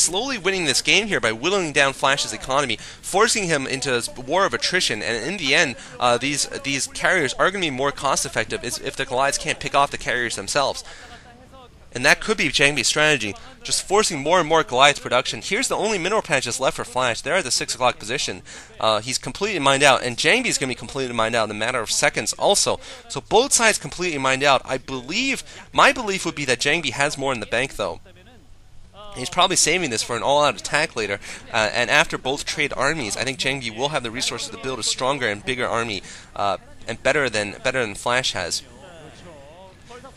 slowly winning this game here by whittling down Flash's economy, forcing him into a war of attrition, and in the end, these carriers are going to be more cost-effective if the Goliaths can't pick off the carriers themselves. And that could be Jangbi's strategy, just forcing more and more Goliath production. Here's the only mineral patches left for Flash. They're at the 6 o'clock position. He's completely mined out, and Jangbi's going to be completely mined out in a matter of seconds also. So both sides completely mined out. My belief would be that Jangbi has more in the bank, though. He's probably saving this for an all-out attack later, and after both trade armies, I think Jangbi will have the resources to build a stronger and bigger army, and better than Flash has.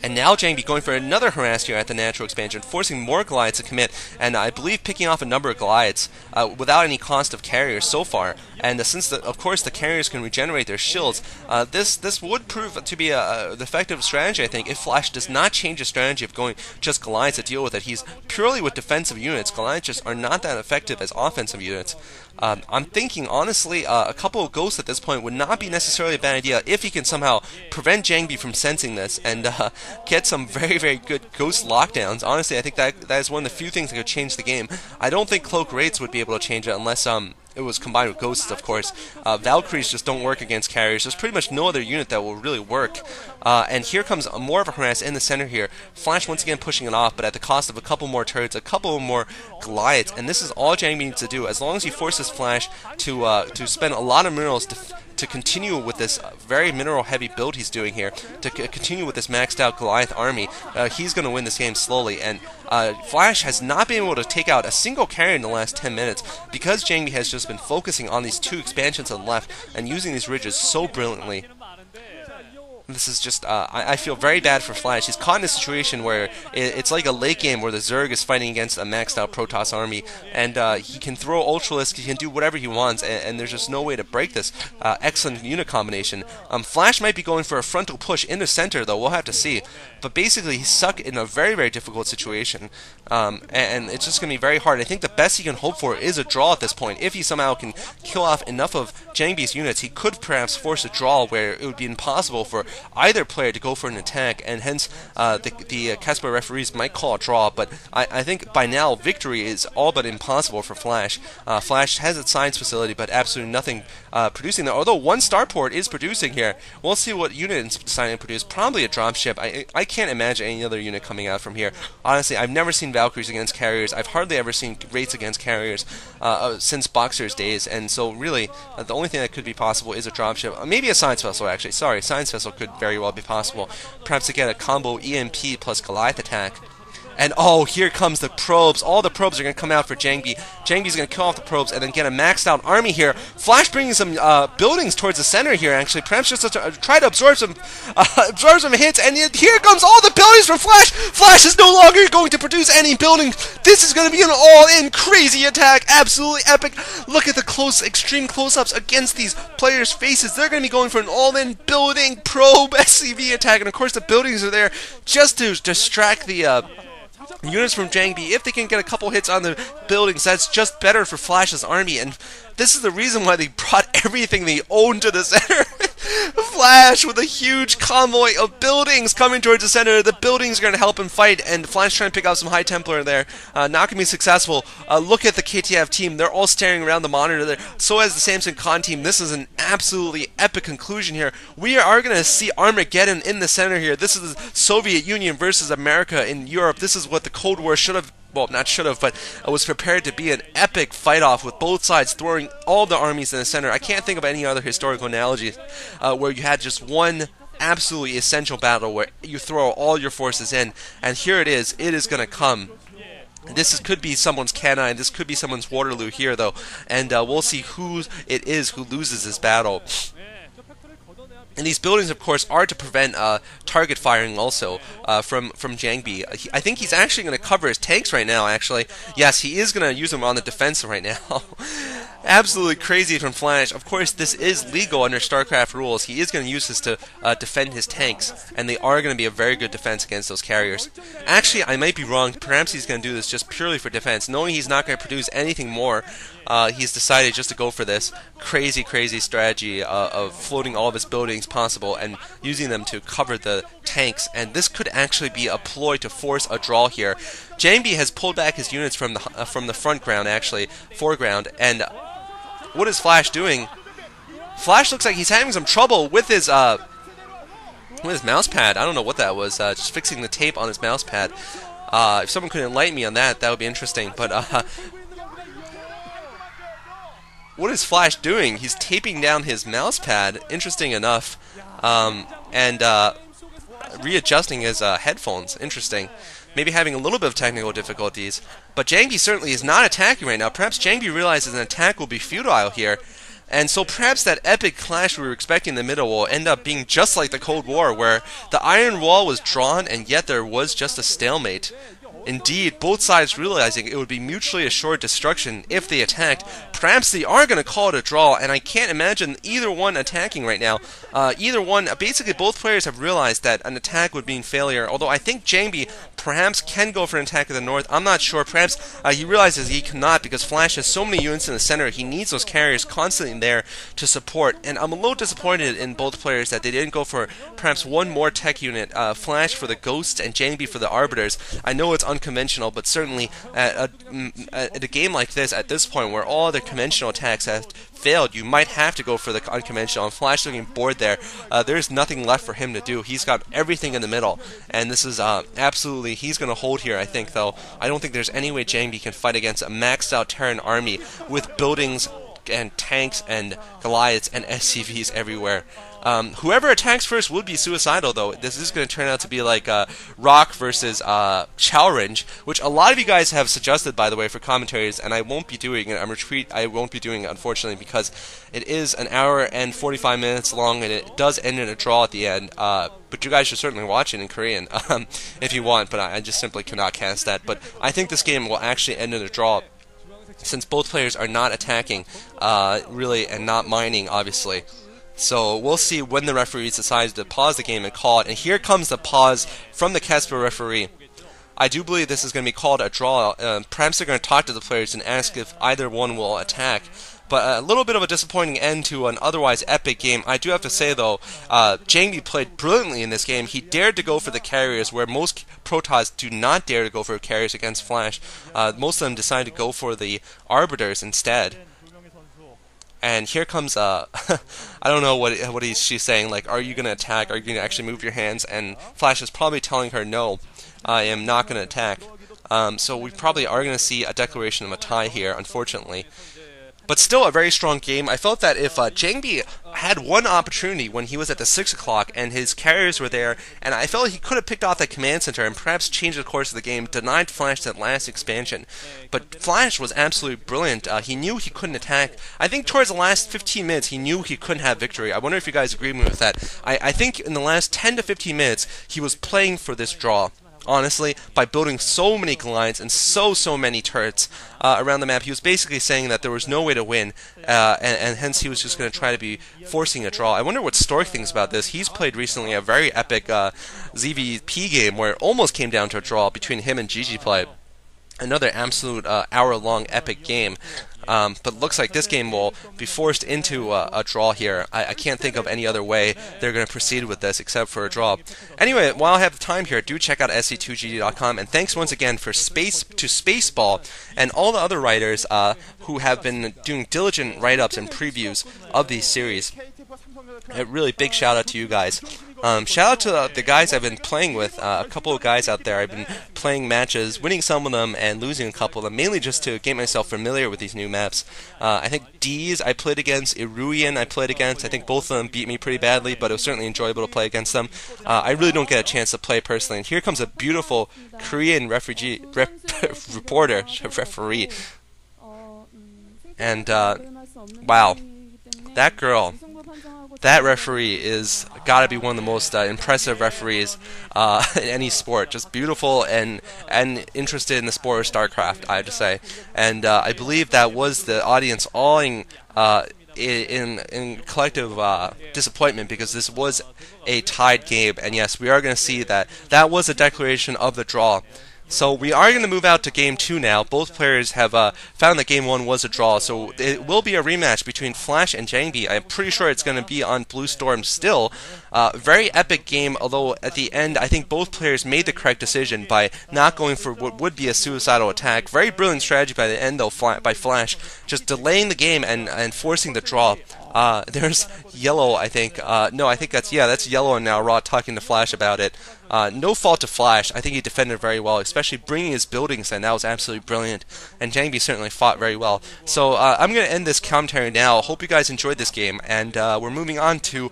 And now Jangbi going for another harass here at the natural expansion, forcing more Goliaths to commit, and I believe picking off a number of Goliaths without any cost of carriers so far. And since, of course, the carriers can regenerate their shields, this would prove to be an effective strategy, I think, if Flash does not change his strategy of going just Goliaths to deal with it. He's purely with defensive units. Goliaths just are not that effective as offensive units. I'm thinking, honestly, a couple of ghosts at this point would not be necessarily a bad idea if he can somehow prevent Jangbi from sensing this and get some very, very good ghost lockdowns. Honestly, I think that is one of the few things that could change the game. I don't think Cloak Wraiths would be able to change it unless it was combined with Ghosts, of course. Valkyries just don't work against carriers. There's pretty much no other unit that will really work. And here comes more of a harass in the center here. Flash once again pushing it off, but at the cost of a couple more turrets, a couple more Goliaths. And this is all Jangbi needs to do. As long as he forces Flash to spend a lot of minerals to continue with this very mineral-heavy build he's doing here, to continue with this maxed-out Goliath army, he's going to win this game slowly. And Flash has not been able to take out a single carrier in the last 10 minutes because Jangbi has just been focusing on these 2 expansions on the left and using these ridges so brilliantly. This is just, I feel very bad for Flash. He's caught in a situation where it's like a late game where the Zerg is fighting against a maxed out Protoss army, and he can throw Ultralisk, he can do whatever he wants, and there's just no way to break this excellent unit combination. Flash might be going for a frontal push in the center, though, we'll have to see. But basically, he's stuck in a very, very difficult situation, and it's just going to be very hard. I think the best he can hope for is a draw at this point. If he somehow can kill off enough of Jangbi's units, he could perhaps force a draw where it would be impossible for either player to go for an attack, and hence the Casper referees might call a draw. But I think by now victory is all but impossible for Flash. Flash has its science facility, but absolutely nothing producing there. Although one starport is producing here. We'll see what unit it's deciding to produce. Probably a dropship. I can't imagine any other unit coming out from here. Honestly, I've never seen Valkyries against carriers. I've hardly ever seen Wraiths against carriers since Boxer's days, and so really the only thing that could be possible is a dropship. Maybe a science vessel, actually. Sorry, science vessel could very well be possible. Perhaps to get a combo EMP plus Goliath attack. And oh, here comes the probes. All the probes are going to come out for Jangbi. Jangbi's going to kill off the probes and then get a maxed out army here. Flash bringing some buildings towards the center here, actually. Perhaps just to try to absorb some hits. And here comes all the buildings from Flash. Flash is no longer going to produce any buildings. This is going to be an all-in crazy attack. Absolutely epic. Look at the extreme close-ups against these players' faces. They're going to be going for an all-in building probe SCV attack. And of course the buildings are there just to distract the units from Jangbi. If they can get a couple hits on the buildings, that's just better for Flash's army, and this is the reason why they brought everything they own to the center. Flash with a huge convoy of buildings coming towards the center. The buildings are going to help him fight, and Flash trying to pick out some High Templar there. Not going to be successful. Look at the KTF team. They're all staring around the monitor there. So as the Samson Khan team. This is an absolutely epic conclusion here. We are going to see Armageddon in the center here. This is the Soviet Union versus America in Europe. This is what the Cold War should have, well, not should have, but was prepared to be an epic fight-off with both sides throwing all the armies in the center. I can't think of any other historical analogy where you had just one absolutely essential battle where you throw all your forces in, and here it is going to come. This could be someone's canine, this could be someone's Waterloo here, though, and we'll see who it is who loses this battle. And these buildings, of course, are to prevent target firing also from Jangbi. I think he's actually going to cover his tanks right now, actually. Yes, he is going to use them on the defense right now. Absolutely crazy from Flash. Of course, this is legal under StarCraft rules. He is going to use this to defend his tanks, and they are going to be a very good defense against those carriers. Actually, I might be wrong. Perhaps he's going to do this just purely for defense. Knowing he's not going to produce anything more, he's decided just to go for this crazy strategy of floating all of his buildings possible and using them to cover the tanks, and this could actually be a ploy to force a draw here. Jangbi has pulled back his units from the front ground, actually, foreground, and what is Flash doing? Flash looks like he's having some trouble with his mouse pad. I don't know what that was, just fixing the tape on his mouse pad. If someone could enlighten me on that, that would be interesting, but what is Flash doing? He's taping down his mouse pad, interesting enough, and readjusting his headphones, interesting. Maybe having a little bit of technical difficulties. But Jangbi certainly is not attacking right now. Perhaps Jangbi realizes an attack will be futile here, and so perhaps that epic clash we were expecting in the middle will end up being just like the Cold War, where the Iron Wall was drawn and yet there was just a stalemate. Indeed, both sides realizing it would be mutually assured destruction if they attacked. Perhaps they are going to call it a draw, and I can't imagine either one attacking right now. Either one, basically both players have realized that an attack would mean failure, although I think Jangbi perhaps can go for an attack at the north. I'm not sure. Perhaps he realizes he cannot because Flash has so many units in the center. He needs those carriers constantly there to support, and I'm a little disappointed in both players that they didn't go for perhaps one more tech unit, Flash for the Ghosts and Jangbi for the Arbiters. I know it's unconventional, but certainly at a game like this, at this point where all the conventional attacks have failed, you might have to go for the unconventional. And Flash looking bored there. There's nothing left for him to do. He's got everything in the middle, and this is absolutely, he's going to hold here, I think, though. I don't think there's any way Jangbi can fight against a maxed out Terran army with buildings and tanks and Goliaths and SCVs everywhere. Whoever attacks first would be suicidal, though. This is going to turn out to be like Rock versus Cholerasc, which a lot of you guys have suggested, by the way, for commentaries, and I won't be doing it. I won't be doing it, unfortunately, because it is an hour and 45 minutes long, and it does end in a draw at the end. But you guys should certainly watch it in Korean if you want, but I just simply cannot cast that. But I think this game will actually end in a draw, since both players are not attacking, really, and not mining, obviously. So we'll see when the referees decide to pause the game and call it. And here comes the pause from the Casper referee. I do believe this is going to be called a draw. Perhaps they're going to talk to the players and ask if either one will attack. But a little bit of a disappointing end to an otherwise epic game. I do have to say, though, Jangbi played brilliantly in this game. He dared to go for the carriers, where most Protoss do not dare to go for carriers against Flash. Most of them decide to go for the Arbiters instead. And here comes, I don't know what she's saying, like, are you going to attack? Are you going to actually move your hands? And Flash is probably telling her, no, I am not going to attack. So we probably are going to see a declaration of a tie here, unfortunately. But still a very strong game. I felt that if Jangbi had one opportunity when he was at the 6 o'clock and his carriers were there, and I felt he could have picked off that command center and perhaps changed the course of the game, denied Flash that last expansion. But Flash was absolutely brilliant. He knew he couldn't attack. I think towards the last 15 minutes he knew he couldn't have victory. I wonder if you guys agree with me with that. I think in the last 10 to 15 minutes he was playing for this draw. Honestly, by building so many Goliaths and so many turrets around the map, he was basically saying that there was no way to win, and hence he was just going to try to be forcing a draw. I wonder what Stork thinks about this. He's played recently a very epic ZVP game where it almost came down to a draw between him and GGplay. Another absolute hour-long epic game. But looks like this game will be forced into a draw here. I can't think of any other way they're going to proceed with this except for a draw. Anyway, while I have the time here, do check out sc2gd.com, and thanks once again for Spaceball and all the other writers who have been doing diligent write-ups and previews of these series. A really big shout out to you guys. Shout out to the guys I've been playing with, a couple of guys out there. I've been playing matches, winning some of them and losing a couple of them, mainly just to get myself familiar with these new maps. I think D's I played against, Iruian I played against. I think both of them beat me pretty badly, but it was certainly enjoyable to play against them. I really don't get a chance to play personally. And here comes a beautiful Korean referee. And, wow, that girl. That referee is got to be one of the most impressive referees in any sport. Just beautiful and interested in the sport of StarCraft, I have to say. And I believe that was the audience awing in collective disappointment, because this was a tied game. And yes, we are going to see that that was a declaration of the draw. So we are going to move out to Game 2 now. Both players have found that Game 1 was a draw, so it will be a rematch between Flash and Jangbi. I'm pretty sure it's going to be on Blue Storm still. Very epic game, although at the end I think both players made the correct decision by not going for what would be a suicidal attack. Very brilliant strategy by the end though by Flash, just delaying the game and forcing the draw. There's Yellow, I think. No, I think that's Yellow and now Raw talking to Flash about it. No fault to Flash. I think he defended very well, especially bringing his buildings in. That was absolutely brilliant. And Jangbi certainly fought very well. So I'm going to end this commentary now. Hope you guys enjoyed this game. And we're moving on to,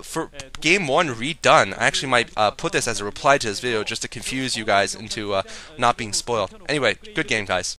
for Game 1 redone. I actually might put this as a reply to this video just to confuse you guys into not being spoiled. Anyway, good game, guys.